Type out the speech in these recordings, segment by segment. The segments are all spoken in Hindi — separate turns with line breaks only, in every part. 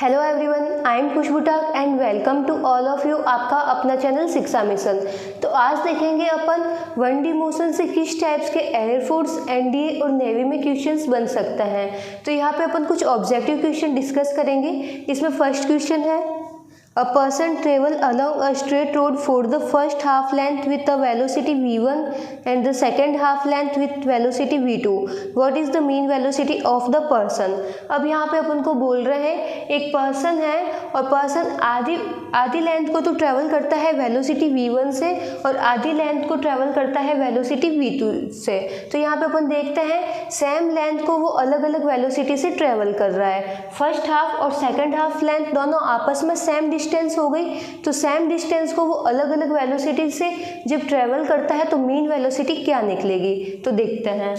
Hello everyone, I am Khushbu Tak and welcome to all of you आपका अपना चैनल शिक्षा मिशन। तो आज देखेंगे अपन 1D मोशन से किस टाइप्स के एयरफोर्स, एनडीए और नेवी में क्वेश्चंस बन सकते हैं। तो यहाँ पे अपन कुछ ऑब्जेक्टिव क्वेश्चन डिस्कस करेंगे। इसमें फर्स्ट क्वेश्चन है, A person travel along a straight road for the first half length with a velocity v1 and the second half length with velocity v2. What is the mean velocity of the person? अब यहाँ पे अपन को बोल रहे हैं एक पर्सन है और पर्सन आधी लेंथ को तो ट्रेवल करता है वेलोसिटी v1 से और आधी लेंथ को ट्रेवल करता है वेलोसिटी v2 से। तो यहाँ पे अपन देखते हैं सेम लेंथ को वो अलग अलग वेलोसिटी से ट्रेवल कर रहा है। फर्स्ट हाफ और सेकेंड हाफ लेंथ दोनों आपस में सेम डिस्टेंस हो गई, तो सेम डिस्टेंस को वो अलग अलग वेलोसिटी से जब ट्रेवल करता है तो मीन वेलोसिटी क्या निकलेगी। तो देखते हैं।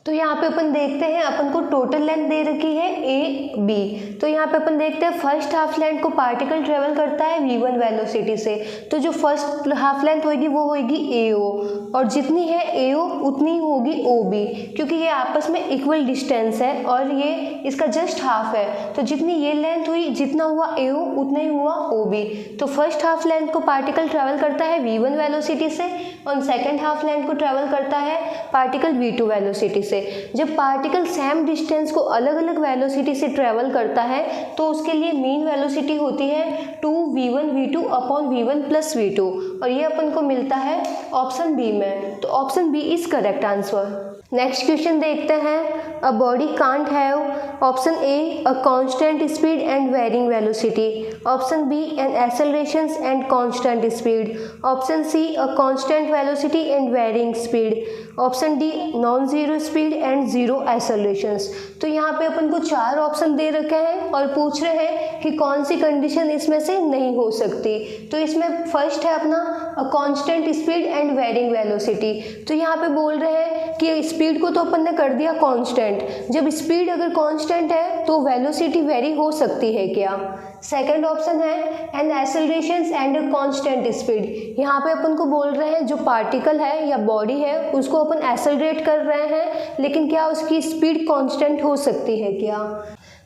तो यहाँ पे अपन देखते हैं अपन को टोटल लेंथ दे रखी है ए बी। तो यहाँ पे अपन देखते हैं फर्स्ट हाफ लेंथ को पार्टिकल ट्रेवल करता है v1 वेलोसिटी से, तो जो फर्स्ट हाफ लेंथ होगी वो होगी AO और जितनी है AO उतनी होगी OB, क्योंकि ये आपस में इक्वल डिस्टेंस है और ये इसका जस्ट हाफ है। तो जितनी ये लेंथ हुई, जितना हुआ AO उतना ही हुआ OB। तो फर्स्ट हाफ लेंथ को पार्टिकल ट्रेवल करता है v1 वेलोसिटी से और सेकेंड हाफ लेंथ को ट्रेवल करता है पार्टिकल v2 वेलोसिटी से। जब पार्टिकल सेम डिस्टेंस को अलग अलग वेलोसिटी से ट्रेवल करता है तो उसके लिए मीन वेलोसिटी होती है 2v1 v2 upon v1 plus v2 और ये अपन को मिलता है ऑप्शन बी में। तो option B is correct answer. Next question देखते हैं, a body can't have option A a constant speed and varying velocity, option B an accelerations and constant speed, option C a constant velocity and varying speed, option D non zero speed and zero accelerations. तो यहाँ पे अपन को चार ऑप्शन दे रखे हैं और पूछ रहे हैं कि कौन सी कंडीशन इसमें से नहीं हो सकती। तो इसमें फर्स्ट है अपना a constant speed and varying velocity. तो यहाँ पे बोल रहे हैं कि स्पीड को तो अपन ने कर दिया कांस्टेंट, जब स्पीड अगर कांस्टेंट है तो वेलोसिटी वेरी हो सकती है क्या। सेकंड ऑप्शन है N accelerations and constant speed. यहाँ पे अपन को बोल रहे हैं जो पार्टिकल है या बॉडी है उसको अपन एक्सेलरेट कर रहे हैं, लेकिन क्या उसकी स्पीड कांस्टेंट हो सकती है क्या।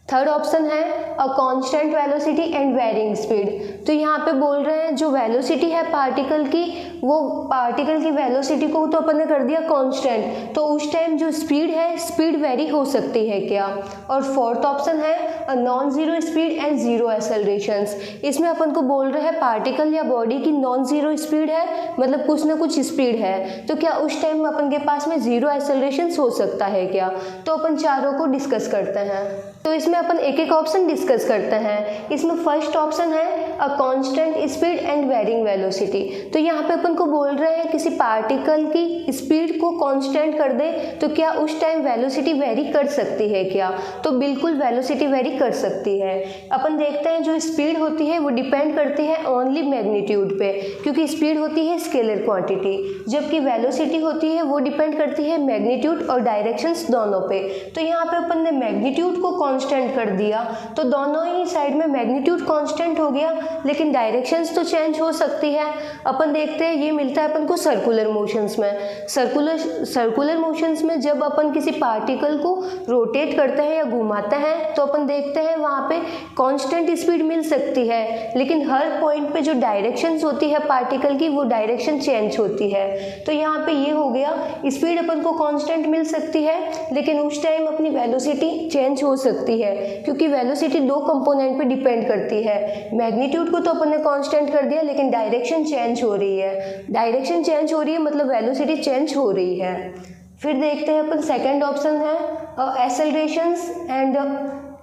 थर्ड ऑप्शन है a constant velocity and varying speed. तो यहाँ पे बोल रहे हैं जो वेलोसिटी है पार्टिकल की, वो पार्टिकल की वेलोसिटी को तो अपन ने कर दिया कांस्टेंट, तो उस टाइम जो स्पीड है स्पीड वेरी हो सकती है क्या। और फोर्थ ऑप्शन है a non zero speed and zero accelerations. इसमें अपन को बोल रहे हैं पार्टिकल या बॉडी की नॉन जीरो स्पीड है, मतलब कुछ ना कुछ स्पीड है, तो क्या उस टाइम में अपन के पास में जीरो एक्सेलरेशंस हो सकता है क्या। तो अपन चारों को डिस्कस करते हैं। तो इसमें अपन एक एक ऑप्शन डिस्कस करते हैं। इसमें फर्स्ट ऑप्शन है a constant speed and varying velocity. तो यहाँ पे अपन को बोल रहे हैं किसी पार्टिकल की स्पीड को कांस्टेंट कर दे तो क्या उस टाइम वेलोसिटी वेरी कर सकती है क्या। तो बिल्कुल वेलोसिटी वेरी कर सकती है। अपन देखते हैं जो स्पीड होती है वो डिपेंड करती है ओनली मैग्नीट्यूड पे, क्योंकि स्पीड होती है स्केलर क्वांटिटी, जबकि वेलोसिटी होती है वो डिपेंड करती है मैग्नीट्यूड और डायरेक्शंस दोनों पे। तो यहाँ पे अपन ने मैग्नीट्यूड को कांस्टेंट कर दिया तो दोनों ही साइड में मैग्नीट्यूड कांस्टेंट हो गया, लेकिन डायरेक्शंस तो चेंज हो सकती है। अपन देखते हैं ये मिलता है अपन को सर्कुलर मोशंस में। सर्कुलर मोशंस में जब अपन किसी पार्टिकल को रोटेट करते हैं या घुमाते हैं तो अपन देखते हैं वहाँ पे कांस्टेंट स्पीड मिल सकती है, लेकिन हर पॉइंट पे जो डायरेक्शंस होती है पार्टिकल की वो डायरेक्शन चेंज होती है। तो यहाँ पे ये हो गया स्पीड अपन को कांस्टेंट मिल सकती है, लेकिन उस टाइम अपनी वेलोसिटी चेंज हो सकती है, क्योंकि वेलोसिटी दो कंपोनेंट पे डिपेंड करती है। मैग्नीट्यूड को तो अपन ने कांस्टेंट कर दिया, लेकिन डायरेक्शन चेंज हो रही है। डायरेक्शन चेंज हो रही है मतलब वेलोसिटी चेंज हो रही है। फिर देखते हैं अपन सेकंड ऑप्शन है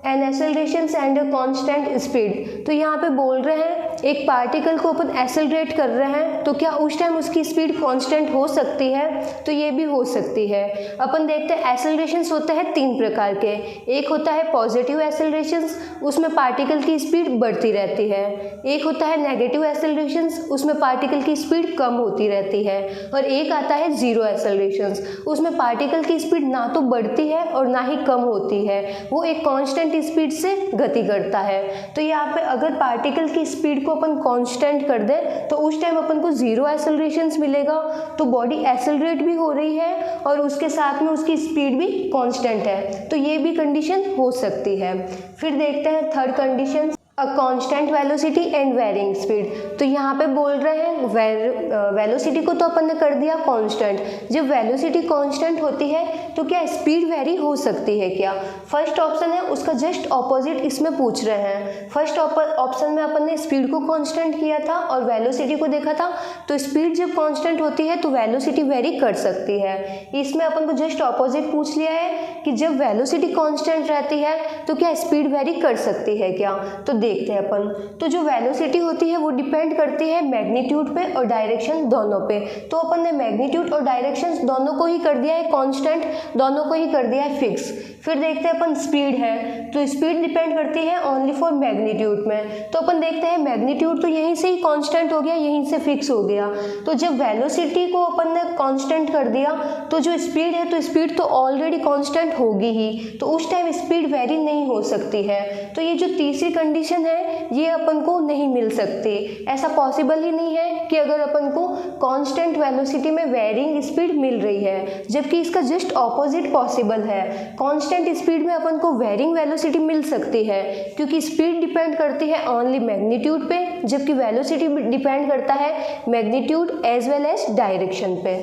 एक्सेलरेशंस एंड कांस्टेंट स्पीड। तो यहाँ पे बोल रहे हैं एक पार्टिकल को अपन एक्सेलरेट कर रहे हैं तो क्या उस टाइम उसकी स्पीड कांस्टेंट हो सकती है। तो ये भी हो सकती है। अपन देखते हैं एक्सेलरेशंस होते हैं तीन प्रकार के। एक होता है पॉजिटिव एक्सेलरेशंस, उसमें पार्टिकल की स्पीड बढ़ती रहती है। एक होता है नेगेटिव एक्सेलरेशंस, उसमें पार्टिकल की स्पीड कम होती रहती है। और एक आता है जीरो एक्सेलरेशंस, उसमें पार्टिकल की स्पीड ना तो बढ़ती है और ना ही कम होती है, वो एक कांस्टेंट स्पीड से गति करता है। तो यहाँ पे अगर पार्टिकल की स्पीड को को अपन कांस्टेंट कर दें तो उस टाइम अपन को जीरो एक्सेलरेशंस मिलेगा, तो बॉडी एक्सेलरेट भी हो रही है और उसके साथ में उसकी स्पीड भी कांस्टेंट है, तो ये भी कंडीशन हो सकती है। फिर देखते हैं third condition, a constant velocity and varying speed. तो यहाँ पे बोल रहे हैं वेलोसिटी को तो अपन ने कर दिया कांस्टेंट, जब वेलोसिटी कांस्टेंट होती है तो क्या स्पीड वेरी हो सकती है क्या? फर्स्ट ऑप्शन है उसका जस्ट ऑपोजिट इसमें पूछ रहे हैं। फर्स्ट ऑप्शन में अपन ने स्पीड को कांस्टेंट किया था और वेलोसिटी को देखा था, तो स्पीड जब कांस्टेंट होती है तो वेलोसिटी वेरी कर सकती है। इसमें अपन को जस्ट ऑपोजिट पूछ लिया है कि जब वेलोसिटी कांस्टेंट रहती है तो क्या स्पीड वेरी कर सकती है क्या? तो देखते हैं अपन। तो जो वेलोसिटी होती है वो डिपेंड करती है मैग्नीट्यूड पे और डायरेक्शन दोनों पे। तो अपन ने मैग्नीट्यूड और डायरेक्शंस दोनों को ही कर दिया है कांस्टेंट, दोनों को ही कर दिया है फिक्स। फिर देखते हैं अपन स्पीड है, तो स्पीड डिपेंड करती है ओनली फॉर मैग्नीट्यूड में। तो अपन देखते हैं मैग्नीट्यूड तो यहीं से ही कांस्टेंट हो गया, यहीं से फिक्स हो गया। तो जब वेलोसिटी को अपन ने कांस्टेंट कर दिया तो जो स्पीड है तो स्पीड तो ऑलरेडी कांस्टेंट होगी ही, तो उस टाइम स्पीड वेरी नहीं हो सकती है। तो ये जो तीसरी कंडीशन है ये अपन को नहीं मिल सकती, ऐसा पॉसिबल ही नहीं है कि अगर अपन को कांस्टेंट वेलोसिटी में वेरिंग स्पीड मिल रही है, जबकि इसका जस्ट ऑपोजिट पॉसिबल है। कांस्टेंट स्पीड में अपन को वेरिंग वेलोसिटी मिल सकती है क्योंकि स्पीड डिपेंड करती है ओनली मैग्नीट्यूड पे, जबकि वेलोसिटी डिपेंड करता है magnitude as well as direction पे।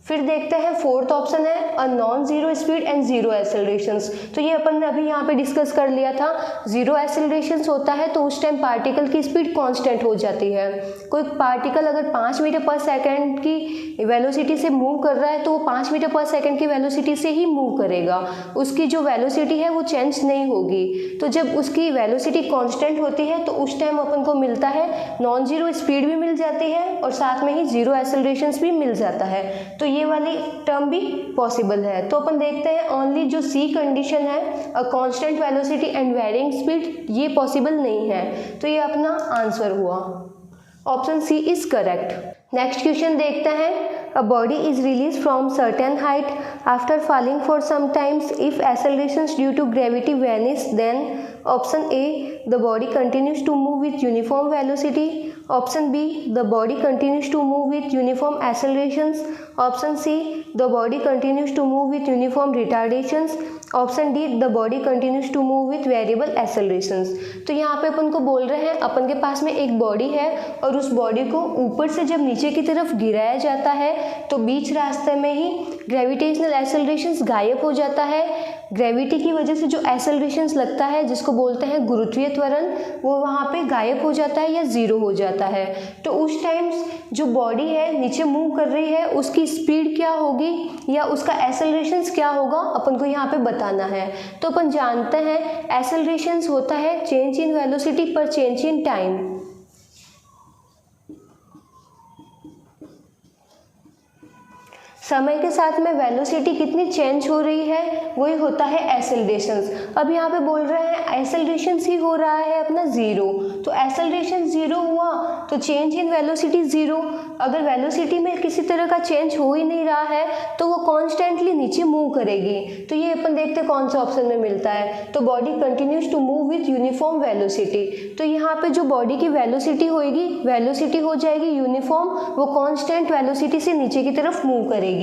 फिर देखते हैं फोर्थ ऑप्शन है a non zero speed and zero accelerations. तो ये अपन ने अभी यहाँ पे डिस्कस कर लिया था, जीरो एक्सेलरेशंस होता है तो उस टाइम पार्टिकल की स्पीड कांस्टेंट हो जाती है। कोई पार्टिकल अगर 5 मीटर पर सेकंड की वेलोसिटी से मूव कर रहा है तो वो 5 मीटर पर सेकंड की वेलोसिटी से ही मूव करेगा, उसकी जो वेलोसिटी है वो चेंज नहीं होगी। तो जब उसकी वेलोसिटी कांस्टेंट होती है तो उस टाइम अपन को मिलता है नॉन जीरो स्पीड भी मिल जाती है और साथ में ही जीरो एक्सेलरेशंस भी मिल जाता है, तो ये वाली टर्म भी पॉसिबल है। तो अपन देखते हैं ओनली जो सी कंडीशन है a constant velocity and varying speed, ये पॉसिबल नहीं है, तो ये अपना आंसर हुआ। Option C is correct. Next question देखते हैं, a body is release from certain height after falling for some times if accelerations due to gravity vanish then. Option A the body continues to move with uniform velocity. Option B, the body continues to move with uniform accelerations. Option C, the body continues to move with uniform retardations. Option D, the body continues to move with variable accelerations. तो यहाँ पे अपन को बोल रहे हैं अपन के पास में एक बॉडी है और उस बॉडी को ऊपर से जब नीचे की तरफ गिराया जाता है तो बीच रास्ते में ही ग्रेविटेशनल एक्सेलरेशंस गायब हो जाता है। ग्रेविटी की वजह से जो एक्सेलरेशंस लगता है जिसको बोलते हैं गुरुत्वीय त्वरण, वो वहाँ पे गायब हो जाता है या ज़ीरो हो जाता है। तो उस टाइम्स जो बॉडी है नीचे मूव कर रही है उसकी स्पीड क्या होगी या उसका एक्सेलरेशंस क्या होगा अपन को यहाँ पे बताना है। तो अपन जानते हैं एक्सेलरेशंस होता है चेंज इन वेलोसिटी पर चेंज इन टाइम। समय के साथ में वेलोसिटी कितनी चेंज हो रही है वही होता है एक्सेलरेशंस। अब यहाँ पे बोल रहे हैं एक्सेलरेशंस ही हो रहा है अपना ज़ीरो, तो एक्सेलरेशन ज़ीरो हुआ तो चेंज इन वेलोसिटी ज़ीरो। अगर वेलोसिटी में किसी तरह का चेंज हो ही नहीं रहा है तो वो कॉन्स्टेंटली नीचे मूव करेगी। तो ये अपन देखते हैं कौन सा ऑप्शन में मिलता है, तो body continues to move with uniform velocity. तो यहाँ पे जो बॉडी की वेलोसिटी होगी, वेलोसिटी हो जाएगी यूनिफॉर्म, वो कॉन्स्टेंट वेलोसिटी से नीचे की तरफ मूव करेगी।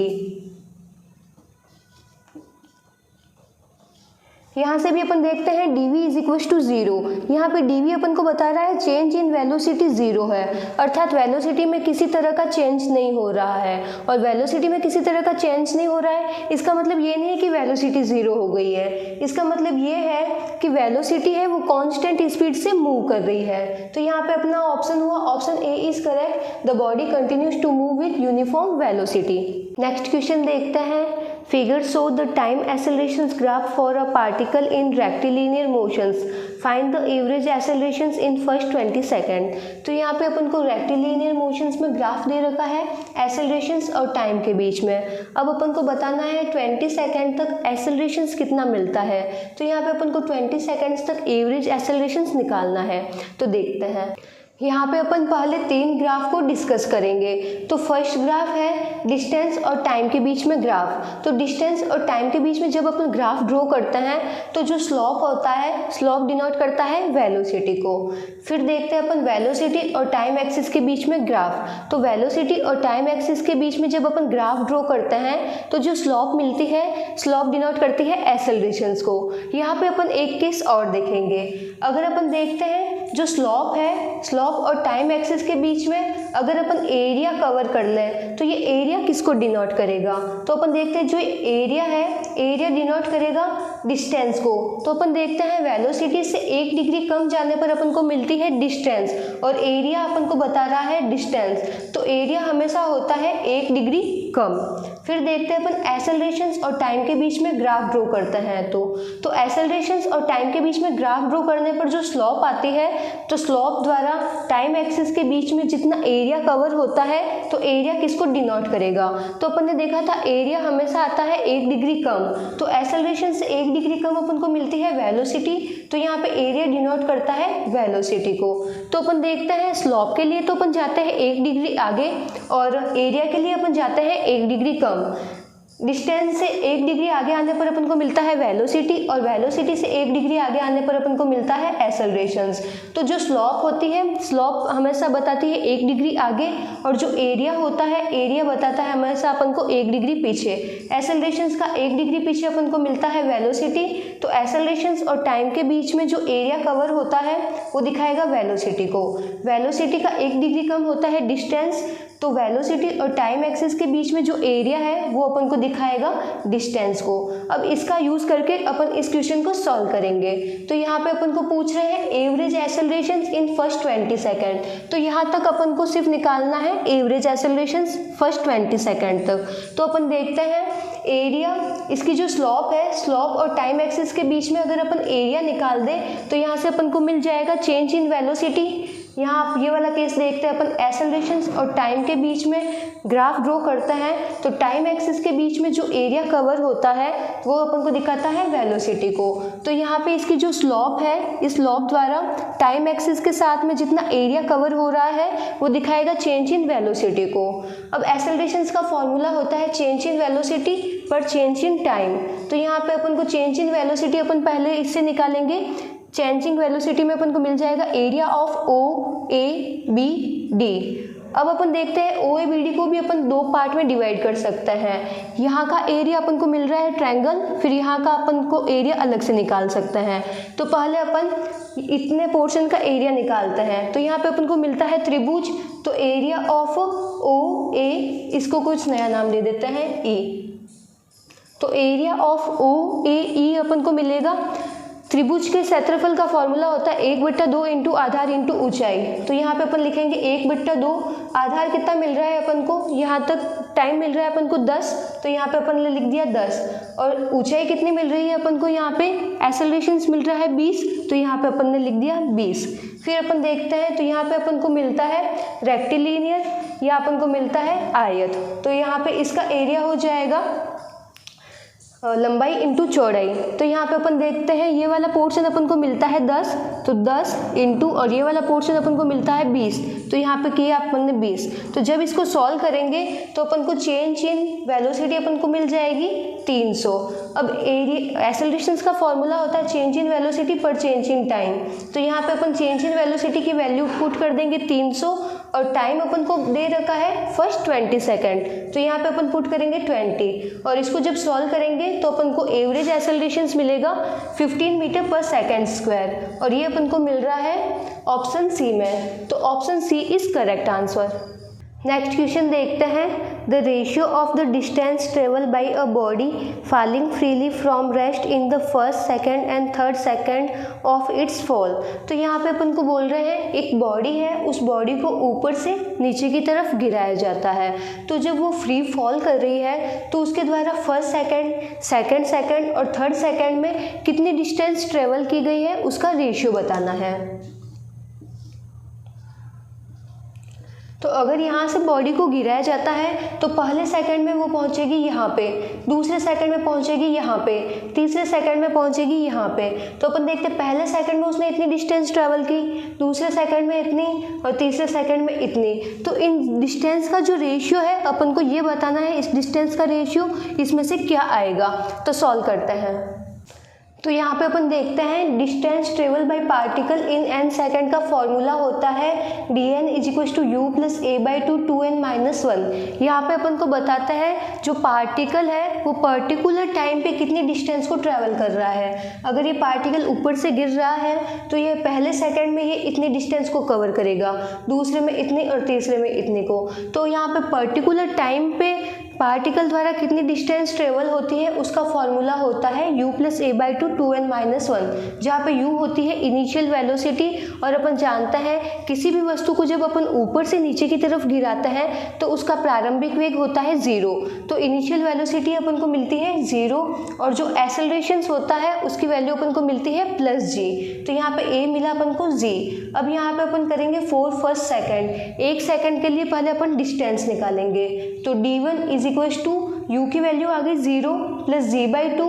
यहाँ से भी अपन देखते हैं dv is equal to zero. यहाँ पे dv अपन को बता रहा है चेंज इन वेलोसिटी जीरो है, अर्थात वेलोसिटी में किसी तरह का चेंज नहीं हो रहा है। और वेलोसिटी में किसी तरह का चेंज नहीं हो रहा है इसका मतलब ये नहीं है कि वेलोसिटी जीरो हो गई है, इसका मतलब ये है कि वेलोसिटी है वो कांस्टेंट स्पीड से मूव कर रही है। तो यहाँ पे अपना ऑप्शन हुआ option A is correct, the body continues to move with uniform velocity. Next question देखते हैं, figure show the time accelerations graph for a particle in rectilinear motions. Find the average accelerations in first 20 second. तो यहाँ पे अपन को रेक्टिलिनियर मोशंस में ग्राफ दे रखा है एक्सेलरेशंस और टाइम के बीच में। अब अपन को बताना है 20 सेकेंड तक एक्सेलरेशंस कितना मिलता है। तो यहाँ पे अपन को 20 सेकेंड्स तक एवरेज एक्सेलरेशंस निकालना है। तो देखते हैं, यहाँ पे अपन पहले 3 ग्राफ को डिस्कस करेंगे। तो फर्स्ट ग्राफ है डिस्टेंस और टाइम के बीच में ग्राफ। तो डिस्टेंस और टाइम के बीच में जब अपन ग्राफ ड्रॉ करते हैं तो जो स्लोप होता है, स्लोप डिनोट करता है वेलोसिटी को। फिर देखते हैं अपन वेलोसिटी और टाइम एक्सिस के बीच में ग्राफ। तो वेलोसिटी और टाइम एक्सिस के बीच में जब अपन ग्राफ ड्रॉ करते हैं तो जो स्लोप मिलती है, स्लोप डिनोट करती है एक्सेलरेशंस को। यहाँ पे अपन एक केस और देखेंगे। अगर अपन देखते हैं जो स्लोप है, स्लोप और टाइम एक्सिस के बीच में अगर अपन एरिया कवर कर लें तो ये एरिया किसको डिनोट करेगा? तो अपन देखते हैं जो एरिया है, एरिया डिनोट करेगा डिस्टेंस को। तो अपन देखते हैं वेलोसिटी से 1 डिग्री कम जाने पर अपन को मिलती है डिस्टेंस और एरिया अपन को बता रहा है डिस्टेंस। तो एरिया हमेशा होता है 1 डिग्री कम। फिर देखते हैं अपन एक्सेलरेशंस और टाइम के बीच में ग्राफ ड्रॉ करते हैं। तो एक्सेलरेशंस और टाइम के बीच में ग्राफ ड्रॉ करने पर जो स्लोप आती है, तो स्लोप द्वारा टाइम एक्सिस के बीच में जितना एरिया कवर होता है तो एरिया किसको डिनोट करेगा? तो अपन ने देखा था एरिया हमेशा आता है 1 डिग्री कम। तो एक्सेलरेशन से 1 डिग्री कम अपन को मिलती है वेलोसिटी। तो यहाँ पे एरिया डिनोट करता है वेलोसिटी को। तो अपन देखते हैं स्लोप के लिए तो अपन जाते हैं 1 डिग्री आगे और एरिया के लिए अपन जाते हैं 1 डिग्री कम। डिस्टेंस से 1 डिग्री आगे आने पर अपन को मिलता है वेलोसिटी और वेलोसिटी से 1 डिग्री आगे आने पर अपन को मिलता है एक्सेलरेशंस। तो जो स्लोप होती है, स्लोप हमेशा बताती है 1 डिग्री आगे और जो एरिया होता है, एरिया बताता है हमेशा अपन को 1 डिग्री पीछे। एक्सेलरेशंस का 1 डिग्री पीछे अपन को मिलता है वेलोसिटी। तो एक्सेलरेशंस और टाइम के बीच में जो एरिया कवर होता है वो दिखाएगा वेलोसिटी को। वेलोसिटी का 1 डिग्री कम होता है डिस्टेंस। तो वेलोसिटी और टाइम एक्सिस के बीच में जो एरिया है वो अपन को दिखाएगा डिस्टेंस को। अब इसका यूज़ करके अपन इस क्वेश्चन को सॉल्व करेंगे। तो यहाँ पे अपन को पूछ रहे हैं एवरेज एक्सेलरेशंस इन फर्स्ट 20 सेकेंड। तो यहाँ तक अपन को सिर्फ निकालना है एवरेज एक्सेलरेशंस फर्स्ट 20 सेकेंड तक। तो अपन देखते हैं एरिया, इसकी जो स्लोप है, स्लोप और टाइम एक्सिस के बीच में अगर अपन एरिया निकाल दें तो यहाँ से अपन को मिल जाएगा चेंज इन वेलोसिटी। यहाँ आप ये वाला केस देखते हैं, अपन एक्सेलरेशंस और टाइम के बीच में ग्राफ ड्रॉ करते हैं तो टाइम एक्सिस के बीच में जो एरिया कवर होता है वो अपन को दिखाता है वेलोसिटी को। तो यहाँ पे इसकी जो स्लोप है, इस स्लोप द्वारा टाइम एक्सिस के साथ में जितना एरिया कवर हो रहा है वो दिखाएगा चेंज इन वेलोसिटी को। अब एक्सेलरेशंस का फॉर्मूला होता है चेंज इन वेलोसिटी पर चेंज इन टाइम। तो यहाँ पे अपन को चेंज इन वेलोसिटी अपन पहले इससे निकालेंगे। चेंजिंग वेलोसिटी में अपन को मिल जाएगा area of O A B D. अब अपन देखते हैं ओ ए बी डी को भी अपन 2 पार्ट में डिवाइड कर सकते हैं। यहाँ का एरिया अपन को मिल रहा है ट्रायंगल, फिर यहाँ का अपन को एरिया अलग से निकाल सकते हैं। तो पहले अपन इतने पोर्शन का एरिया निकालते हैं। तो यहाँ पे अपन को मिलता है त्रिभुज। तो एरिया ऑफ ओ ए, इसको कुछ नया नाम दे देते हैं ई। तो एरिया ऑफ ओ ए ई अपन को मिलेगा। त्रिभुज के क्षेत्रफल का फॉर्मूला होता है 1/2 इंटू आधार इंटू ऊंचाई। तो यहाँ पे अपन लिखेंगे 1/2। आधार कितना मिल रहा है अपन को, यहाँ तक टाइम मिल रहा है अपन को 10, तो यहाँ पे अपन ने लिख दिया 10। और ऊंचाई कितनी मिल रही है अपन को, यहाँ पे एक्सेलरेशंस मिल रहा है 20, तो यहाँ पे अपन ने लिख दिया 20। फिर अपन देखते हैं तो यहाँ पे अपन को मिलता है रेक्टिलिनियर या अपन को मिलता है आयत। तो यहाँ पे इसका एरिया हो जाएगा लंबाई इंटू चौड़ाई। तो यहाँ पे अपन देखते हैं ये वाला पोर्शन अपन को मिलता है 10, तो 10 इंटू, और ये वाला पोर्शन अपन को मिलता है 20, तो यहाँ पे किया अपन ने 20। तो जब इसको सॉल्व करेंगे तो अपन को चेंज इन वेलोसिटी अपन को मिल जाएगी 300। अब एरिया एक्सेलरेशंस का फॉर्मूला होता है चेंज इन वेलोसिटी पर चेंज इन टाइम। तो यहाँ पे अपन चेंज इन वेलोसिटी की वैल्यू पुट कर देंगे 300 और टाइम अपन को दे रखा है फर्स्ट 20 सेकेंड। तो यहाँ पे अपन पुट करेंगे 20 और इसको जब सॉल्व करेंगे तो अपन को एवरेज एक्सेलरेशंस मिलेगा 15 मीटर पर सेकेंड स्क्वायर, और ये अपन को मिल रहा है ऑप्शन सी में। तो option C is correct answer. Next question देखते हैं। The ratio of the distance travel by a body falling freely from rest in the first second and third second of its fall. तो यहाँ पे अपन को बोल रहे हैं एक बॉडी है, उस बॉडी को ऊपर से नीचे की तरफ गिराया जाता है। तो जब वो फ्री फॉल कर रही है तो उसके द्वारा फर्स्ट सेकेंड, सेकेंड सेकेंड और थर्ड सेकेंड में कितनी डिस्टेंस ट्रेवल की गई है उसका रेशियो बताना है। तो अगर यहाँ से बॉडी को गिराया जाता है तो पहले सेकंड में वो पहुँचेगी यहाँ पे, दूसरे सेकंड में पहुँचेगी यहाँ पे, तीसरे सेकंड में पहुँचेगी यहाँ पे। तो अपन देखते हैं पहले सेकंड में उसने इतनी डिस्टेंस ट्रैवल की, दूसरे सेकंड में इतनी और तीसरे सेकंड में इतनी। तो इन डिस्टेंस का जो रेशियो है अपन को ये बताना है, इस डिस्टेंस का रेशियो इसमें से क्या आएगा। तो सॉल्व करते हैं। तो यहाँ पे अपन देखते हैं distance travel by particle in n second का फॉर्मूला होता है dn = u + a/2 2n-1। यहाँ पे अपन को बताता है जो पार्टिकल है वो पर्टिकुलर टाइम पे कितनी डिस्टेंस को ट्रैवल कर रहा है। अगर ये पार्टिकल ऊपर से गिर रहा है तो ये पहले सेकंड में ये इतनी डिस्टेंस को कवर करेगा, दूसरे में इतनी और तीसरे में इतने को। तो यहाँ पे पर्टिकुलर टाइम पे पार्टिकल द्वारा कितनी डिस्टेंस ट्रेवल होती है उसका फॉर्मूला होता है u + a/2 2n-1, जहाँ पे u होती है इनिशियल वेलोसिटी। और अपन जानता है किसी भी वस्तु को जब अपन ऊपर से नीचे की तरफ गिराते हैं तो उसका प्रारंभिक वेग होता है 0। तो इनिशियल वेलोसिटी अपन को मिलती है 0 और जो एक्सेलरेशन होता है उसकी वैल्यू अपन को मिलती है +g। तो यहाँ पे a मिला अपन को g। अब यहाँ पे अपन करेंगे फॉर फर्स्ट सेकंड, एक सेकंड के लिए पहले अपन डिस्टेंस निकालेंगे। तो d1 = u की वैल्यू आ गई 0 + g/2,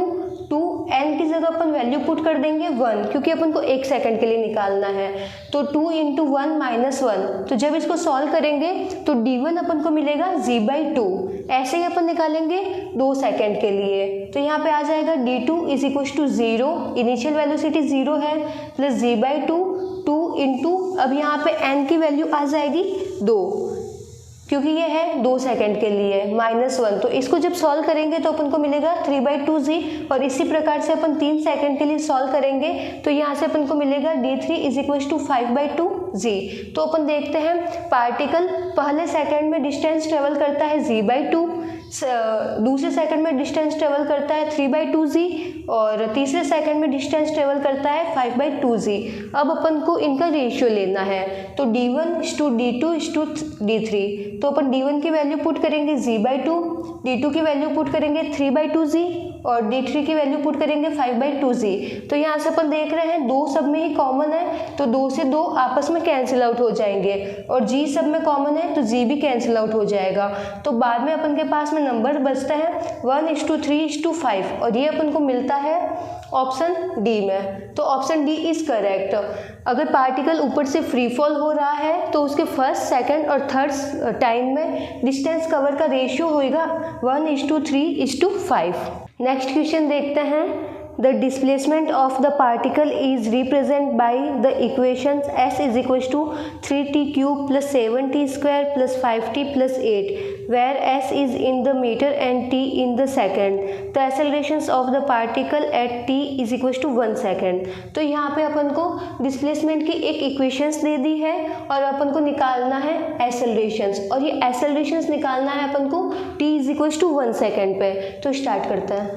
2 n की जगह अपन वैल्यू पुट कर देंगे 1, क्योंकि अपन को एक सेकंड के लिए निकालना है। तो 2 × 1 - 1, तो जब इसको सॉल्व करेंगे तो d1 अपन को मिलेगा g/2। ऐसे ही अपन निकालेंगे 2 सेकंड के लिए। तो यहाँ पे आ जाएगा d2 = 0, इनिशियल वेलोसिटी 0 है, + g/2, 2 × अब यहाँ पे n की वैल्यू आ जाएगी 2, क्योंकि ये है 2 सेकंड के लिए, -1। तो इसको जब सॉल्व करेंगे तो अपन को मिलेगा 3/2g। और इसी प्रकार से अपन 3 सेकंड के लिए सॉल्व करेंगे तो यहाँ से अपन को मिलेगा d3 = 5/2g। तो अपन देखते हैं पार्टिकल पहले सेकंड में डिस्टेंस ट्रेवल करता है g/2, दूसरे सेकंड में डिस्टेंस ट्रेवल करता है 3/2g और तीसरे सेकंड में डिस्टेंस ट्रेवल करता है 5/2g। अब अपन को इनका रेशियो लेना है। तो d1 = d2 = d3। तो अपन d1 की वैल्यू पुट करेंगे g/2, d2 की वैल्यू पुट करेंगे 3/2g और d3 की वैल्यू पुट करेंगे 5/2g। तो यहाँ से अपन देख रहे हैं 2 सब में ही कॉमन है, तो 2 से 2 आपस में कैंसिल आउट हो जाएंगे और g सब में कॉमन है तो g भी कैंसिल आउट हो जाएगा। तो बाद में अपन के पास में नंबर बचता है 1:3:5 और ये अपन को मिलता है ऑप्शन डी में। तो ऑप्शन डी इज करेक्ट। अगर पार्टिकल ऊपर से फ्री फॉल हो रहा है तो उसके फर्स्ट, सेकंड और थर्ड टाइम में डिस्टेंस कवर का रेशियो होगा 1:3:5। नेक्स्ट क्वेश्चन देखते हैं। The displacement of the particle is represented by the equations s = 3t³ + 7t² + 5t + 8, where s is in the meter and t in the second. The accelerations of the particle at t = 1 second. तो यहाँ पे अपन को डिस्प्लेसमेंट की एक इक्वेशंस दे दी है और अपन को निकालना है एक्सेलरेशंस, और ये एक्सेलरेशंस निकालना है अपन को t = 1 सेकेंड पे। तो स्टार्ट करते हैं।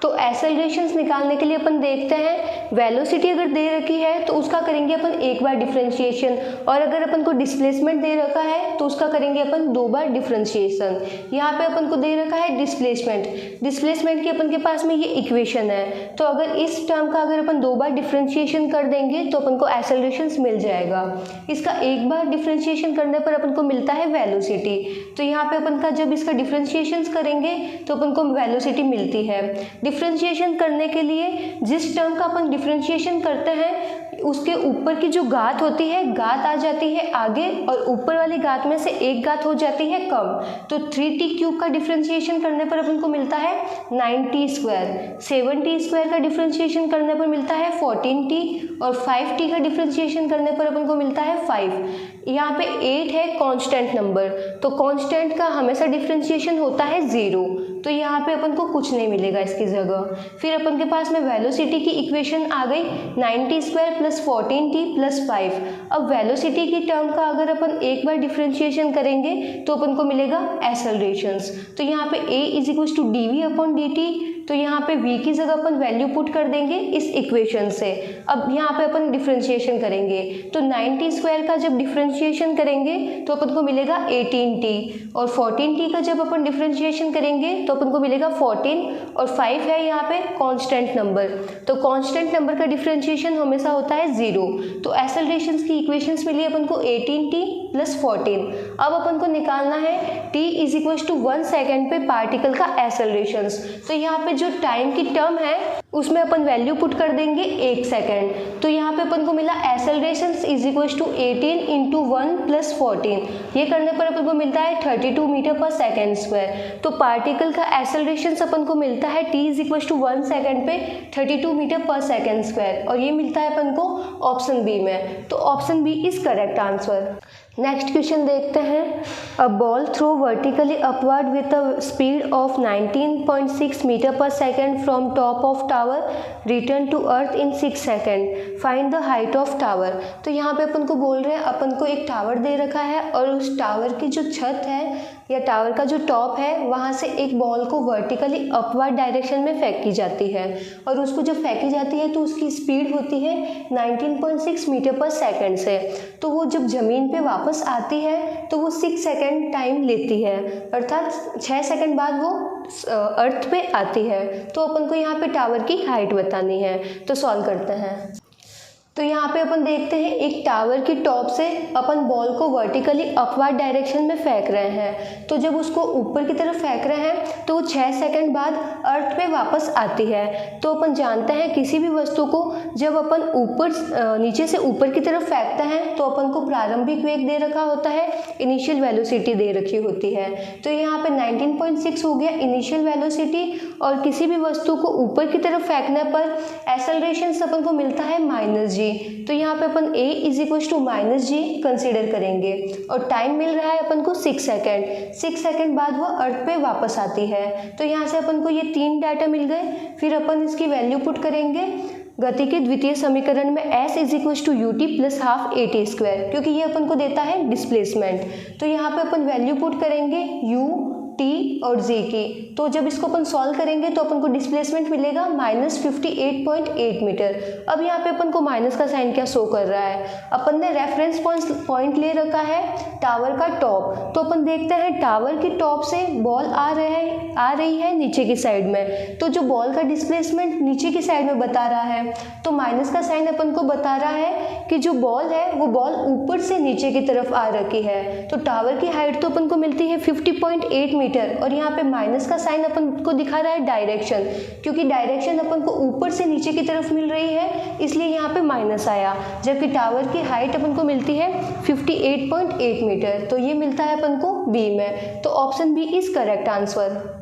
तो एक्सेलरेशंस निकालने के लिए अपन देखते हैं वेलोसिटी अगर दे रखी है तो उसका करेंगे अपन एक बार डिफरेंशिएशन, और अगर अपन को डिस्प्लेसमेंट दे रखा है तो उसका करेंगे अपन 2 बार डिफरेंशिएशन। यहाँ पे अपन को दे रखा है डिस्प्लेसमेंट की अपन के पास में ये इक्वेशन है, तो अगर इस टर्म का अगर अपन 2 बार डिफरेंशिएशन कर देंगे तो अपन को एक्सेलरेशंस मिल जाएगा। इसका एक बार डिफरेंशिएशन करने पर अपन को मिलता है वेलोसिटी। तो यहाँ पे अपन का जब इसका डिफरेंशिएशन करेंगे तो अपन को वेलोसिटी मिलती है। डिफरेंशिएशन करने के लिए जिस टर्म का अपन डिफरेंशिएशन करते हैं उसके ऊपर की जो घात होती है, घात आ जाती है आगे और ऊपर वाली घात में से एक घात हो जाती है कम। तो 3t³ का डिफरेंशिएशन करने पर अपन को मिलता है 9t², 7t² का डिफरेंशिएशन करने पर मिलता है 14t और 5t का डिफरेंशिएशन करने पर अपन को मिलता है 5। यहाँ पे 8 है कांस्टेंट नंबर, तो कांस्टेंट का हमेशा डिफरेंशिएशन होता है 0, तो यहाँ पे अपन को कुछ नहीं मिलेगा इसकी जगह। फिर अपन के पास में वेलोसिटी की इक्वेशन आ गई 9t² + 14t + 5। अब वेलोसिटी की टर्म का अगर अपन एक बार डिफरेंशिएशन करेंगे तो अपन को मिलेगा एक्सेलरेशंस। तो यहाँ पे a = dv/dt, तो यहाँ पे v की जगह अपन वैल्यू पुट कर देंगे इस इक्वेशन से। अब यहाँ पे अपन डिफ्रेंशिएशन करेंगे, तो 9t स्क्वायर का जब डिफ्रेंशिएशन करेंगे तो अपन को मिलेगा 18t, और 14t का जब अपन डिफ्रेंशिएशन करेंगे तो अपन को मिलेगा 14, और 5 है यहाँ पे कांस्टेंट नंबर, तो कांस्टेंट नंबर का डिफ्रेंशिएशन हमेशा होता है 0। तो एक्सेलरेशंस की इक्वेशंस मिली अपन को 18t प्लस 14। अब अपन को निकालना है t is equal to 1 second पे पार्टिकल का एक्सेलरेशंस। तो यहाँ पे जो टाइम की टर्म है उसमें अपन वैल्यू पुट कर देंगे 1 सेकेंड। तो यहाँ पे अपन को मिला accelerations is equal to 18 into 1 plus 14। ये करने पर अपन को मिलता है 32 मीटर पर सेकेंड स्क्वायर। तो पार्टिकल का एक्सेलरेशंस अपन को मिलता है t is equal to 1 second पे 32 मीटर पर सेकेंड स्क्वायर, और ये मिलता है अपन को ऑप्शन बी में। तो option B is correct answer. Next question देखते हैं। A ball throw vertically upward with a speed of 19.6 metre per second from top of tower return to earth in 6 second, find the height of tower. तो यहाँ पे अपन को बोल रहे हैं, अपन को एक टावर दे रखा है और उस टावर की जो छत है या टावर का जो टॉप है वहाँ से एक बॉल को वर्टिकली अपवर्ड डायरेक्शन में फेंकी जाती है, और उसको जब फेंकी जाती है तो उसकी स्पीड होती है 19.6 मीटर पर सेकेंड से। तो वो जब ज़मीन पे वापस आती है तो वो 6 सेकेंड टाइम लेती है, अर्थात 6 सेकेंड बाद वो अर्थ पे आती है। तो अपन को यहाँ पे टावर की हाइट बतानी है, तो सॉल्व करते हैं। तो यहाँ पे अपन देखते हैं एक टावर की टॉप से अपन बॉल को वर्टिकली अपवर्ड डायरेक्शन में फेंक रहे हैं। तो जब उसको ऊपर की तरफ फेंक रहे हैं तो वो 6 सेकंड बाद अर्थ पे वापस आती है। तो अपन जानते हैं किसी भी वस्तु को जब अपन नीचे से ऊपर की तरफ फेंकते हैं तो अपन को प्रारंभिक वेग दे रखा होता है, इनिशियल वेलोसिटी दे रखी होती है। तो यहाँ पे 19.6 हो गया इनिशियल वेलोसिटी, और किसी भी वस्तु को ऊपर की तरफ फेंकने पर एक्सेलरेशन अपन को मिलता है -g। तो यहाँ पे अपन a is equal to -g consider करेंगे, और टाइम मिल रहा है अपन को 6 सेकेंड। 6 सेकेंड बाद वो अर्थ पे वापस आती है। तो यहाँ से अपन को ये 3 डाटा मिल गए। फिर अपन इसकी वैल्यू पुट करेंगे गति के द्वितीय समीकरण में s is equal to ut plus half at square, क्योंकि ये अपन को देता है डिस्प्लेसमेंट। तो यहाँ पे अपन वैल्यू पुट करेंगे u, t और g की। तो जब इसको अपन सॉल्व करेंगे तो अपन को डिस्प्लेसमेंट मिलेगा -58.8 मीटर। अब यहाँ पे अपन को माइनस का साइन क्या शो कर रहा है, अपन ने रेफरेंस पॉइंट ले रखा है टावर का टॉप। तो अपन देखते हैं टावर की टॉप से बॉल आ रही है नीचे की साइड में। तो जो बॉल का डिस्प्लेसमेंट नीचे की साइड में बता रहा है, तो माइनस का साइन अपन को बता रहा है कि जो बॉल है वो बॉल ऊपर से नीचे की तरफ आ रखी है। तो टावर की हाइट तो अपन को मिलती है 50.8 मीटर, और यहाँ पे माइनस का साइन अपन को दिखा रहा है डायरेक्शन, क्योंकि डायरेक्शन अपन को ऊपर से नीचे की तरफ मिल रही है, इसलिए यहाँ पे माइनस आया। जबकि टावर की हाइट अपन को मिलती है 58.8 मीटर। तो ये मिलता है अपन को बी में। तो option B is correct answer.